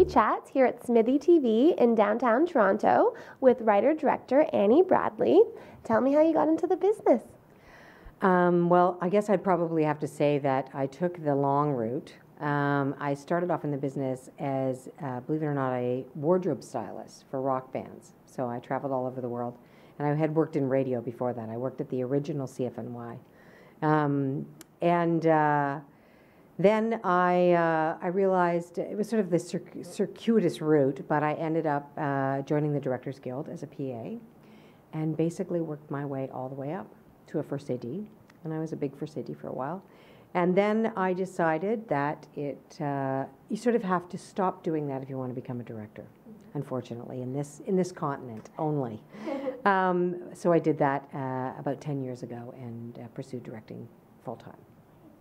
Movie Chats here at SMITHEE TV in downtown Toronto with writer-director Annie Bradley. Tell me how you got into the business. Well, I guess I'd probably have to say that I took the long route. I started off in the business as, believe it or not, a wardrobe stylist for rock bands. So I traveled all over the world. And I had worked in radio before that. I worked at the original CFNY. Then I realized it was sort of the circuitous route, but I ended up joining the Directors Guild as a PA and basically worked my way all the way up to a first AD. And I was a big first AD for a while. And then I decided that you sort of have to stop doing that if you want to become a director, unfortunately, in this continent only. So I did that about 10 years ago and pursued directing full-time.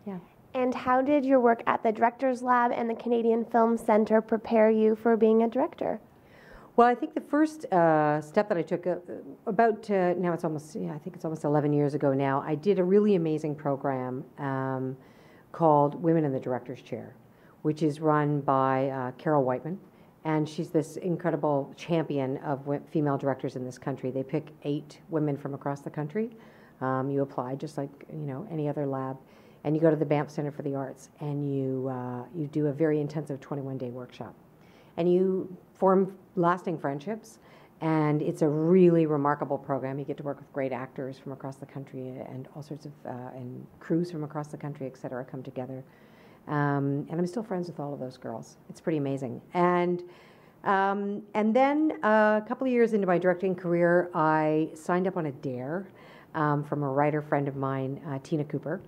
Yeah. And how did your work at the Directors Lab and the Canadian Film Centre prepare you for being a director? Well, I think the first step that I took now it's almost, I think it's almost 11 years ago now, I did a really amazing program called Women in the Director's Chair, which is run by Carol Whiteman. And she's this incredible champion of female directors in this country. They pick 8 women from across the country. You apply just like any other lab, and you go to the Banff Centre for the Arts, and you do a very intensive 21-day workshop, and you form lasting friendships. And it's a really remarkable program. You get to work with great actors from across the country, and all sorts of and crews from across the country, et cetera, come together. And I'm still friends with all of those girls. It's pretty amazing. And then a couple of years into my directing career, I signed up on a dare from a writer friend of mine, Tina Cooper.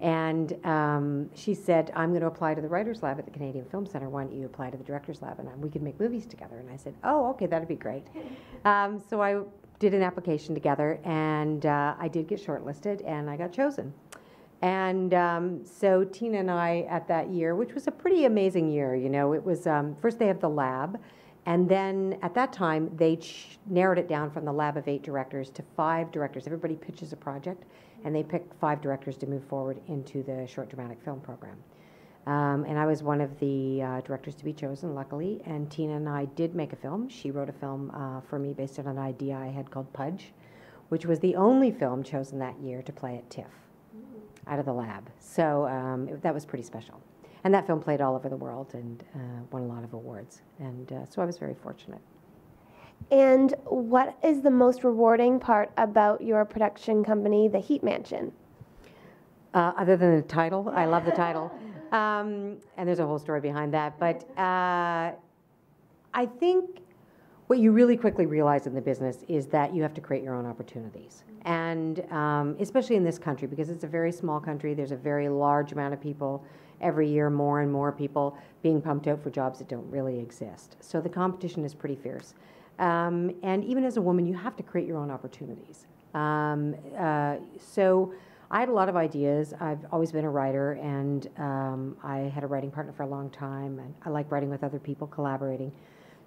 And she said, I'm going to apply to the Writers Lab at the Canadian Film Centre. Why don't you apply to the Directors Lab, and we could make movies together? And I said, oh, okay, that'd be great. So I did an application together, and I did get shortlisted, and I got chosen. And so Tina and I, at that year, which was a pretty amazing year, it was, first they have the lab, and then at that time, they narrowed it down from the lab of 8 directors to 5 directors. Everybody pitches a project, and they pick 5 directors to move forward into the short dramatic film program. And I was one of the directors to be chosen, luckily, and Tina and I did make a film. She wrote a film for me based on an idea I had called Pudge, which was the only film chosen that year to play at TIFF out of the lab. So that was pretty special. And that film played all over the world and won a lot of awards. And so I was very fortunate. And what is the most rewarding part about your production company, The Heat Mansion? Other than the title, I love the title. And there's a whole story behind that. But I think what you really quickly realize in the business is that you have to create your own opportunities. And especially in this country, because it's a very small country, there's a very large amount of people. Every year, more and more people being pumped out for jobs that don't really exist. So the competition is pretty fierce. And even as a woman, you have to create your own opportunities. So I had a lot of ideas. I've always been a writer, and I had a writing partner for a long time, and I like writing with other people, collaborating.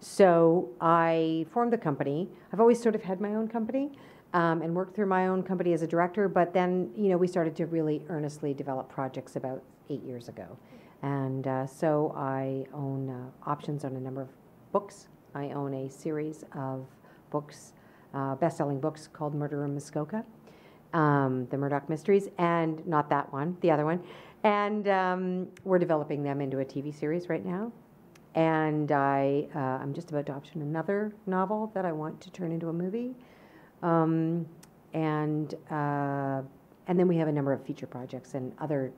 So I formed a company. I've always sort of had my own company and worked through my own company as a director, but then, we started to really earnestly develop projects about 8 years ago. And so I own options on a number of books. I own a series of books, best-selling books called Murder in Muskoka, the Murdoch Mysteries, and not that one, the other one. And we're developing them into a TV series right now. And I'm just about to option another novel that I want to turn into a movie. And then we have a number of feature projects and other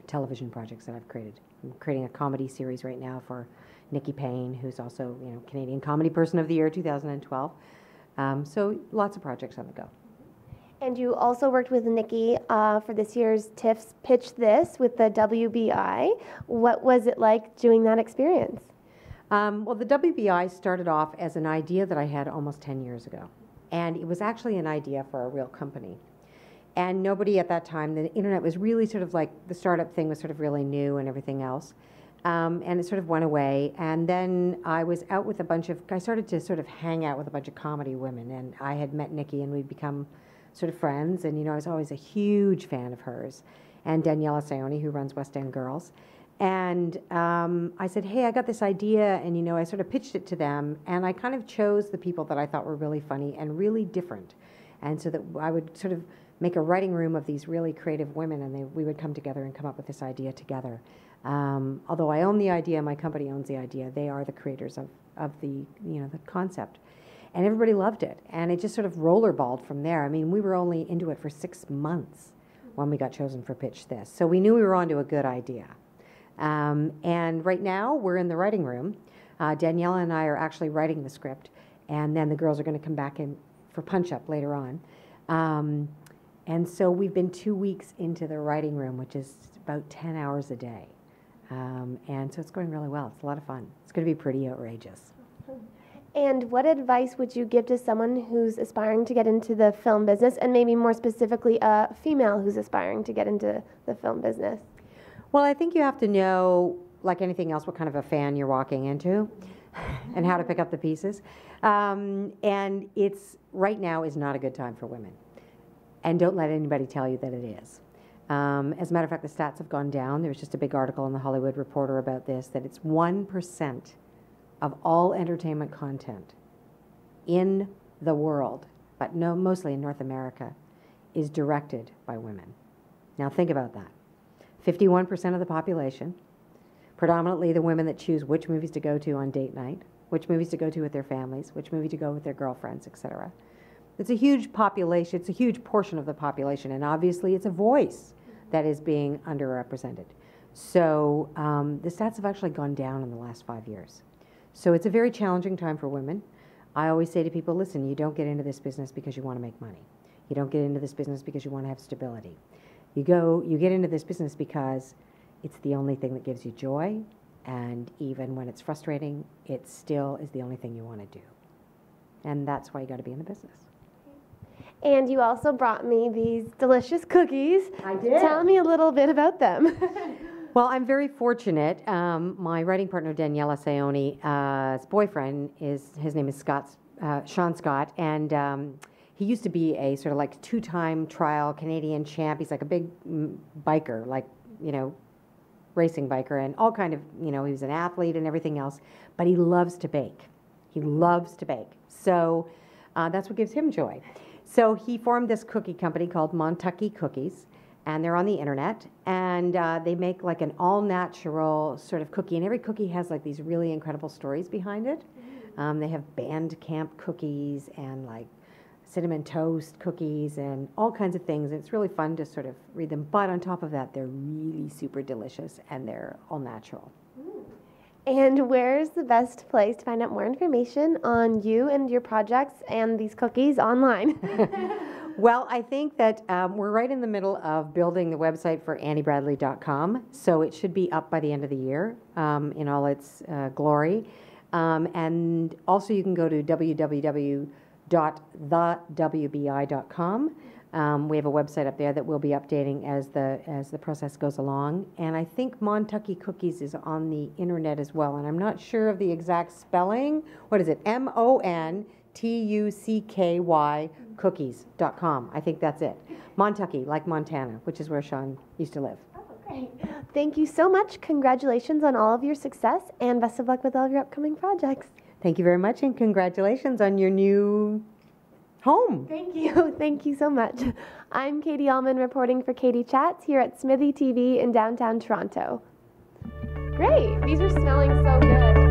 television projects that I've created. I'm creating a comedy series right now for Nikki Payne, who's also, Canadian Comedy Person of the Year 2012. So lots of projects on the go. And you also worked with Nikki for this year's TIFF's Pitch This with the WBI. What was it like doing that experience? Well, the WBI started off as an idea that I had almost 10 years ago. And it was actually an idea for a real company. And nobody at that time, the internet was really sort of like, the startup thing was sort of really new and everything else. And it sort of went away. And then I was out with I started to sort of hang out with a bunch of comedy women. And I had met Nikki, and we'd become sort of friends. And, I was always a huge fan of hers. And Daniela Sioni, who runs West End Girls. And I said, hey, I got this idea, and, you know, I sort of pitched it to them, and I kind of chose the people that I thought were really funny and really different. And so that I would sort of make a writing room of these really creative women, and we would come together and come up with this idea together. Although I own the idea, my company owns the idea, they are the creators of the, you know, the concept. And everybody loved it, and it just sort of rollerballed from there. I mean, we were only into it for 6 months when we got chosen for Pitch This. So we knew we were onto a good idea. And right now, we're in the writing room. Daniela and I are actually writing the script, and then the girls are going to come back in for punch-up later on. And so we've been 2 weeks into the writing room, which is about 10 hours a day. And so it's going really well. It's a lot of fun. It's going to be pretty outrageous. And what advice would you give to someone who's aspiring to get into the film business, and maybe more specifically a female who's aspiring to get into the film business? Well, I think you have to know, like anything else, what kind of a fan you're walking into and how to pick up the pieces. And it's, right now is not a good time for women. And don't let anybody tell you that it is. As a matter of fact, the stats have gone down. There was just a big article in the Hollywood Reporter about this, that it's 1% of all entertainment content in the world, but no, mostly in North America, is directed by women. Now think about that. 51% of the population, predominantly the women that choose which movies to go to on date night, which movies to go to with their families, which movie to go with their girlfriends, etc. It's a huge population, it's a huge portion of the population, and obviously it's a voice that is being underrepresented. So the stats have actually gone down in the last 5 years. So it's a very challenging time for women. I always say to people, listen, you don't get into this business because you want to make money. You don't get into this business because you want to have stability. You get into this business because it's the only thing that gives you joy, and even when it's frustrating, it still is the only thing you want to do. And that's why you got to be in the business. And you also brought me these delicious cookies. I did. Tell me a little bit about them. Well, I'm very fortunate. My writing partner, Daniela Sayone's boyfriend, his name is Sean Scott, and he used to be a sort of like 2-time trial Canadian champ. He's like a big biker, like, you know, racing biker, and all kind of, you know, he was an athlete and everything else, but he loves to bake. He loves to bake. So that's what gives him joy. So he formed this cookie company called Montucky Cookies, and they're on the internet, and they make like an all-natural sort of cookie, and every cookie has like these really incredible stories behind it. They have band camp cookies and like cinnamon toast cookies and all kinds of things. It's really fun to sort of read them, but on top of that, they're really super delicious, and they're all natural. And where's the best place to find out more information on you and your projects and these cookies online? Well, I think that we're right in the middle of building the website for AnnieBradley.com, so it should be up by the end of the year in all its glory. And also you can go to www.thewbi.com. We have a website up there that we'll be updating as the process goes along. And I think Montucky Cookies is on the internet as well, and I'm not sure of the exact spelling. What is it? MONTUCKY cookies.com. I think that's it. Montucky, like Montana, which is where Sean used to live. Oh, great. Thank you so much. Congratulations on all of your success, and best of luck with all of your upcoming projects. Thank you very much, and congratulations on your new home. Thank you. Thank you so much. I'm Katie Uhlmann reporting for Katie Chats here at SMITHEE TV in downtown Toronto. Great. These are smelling so good.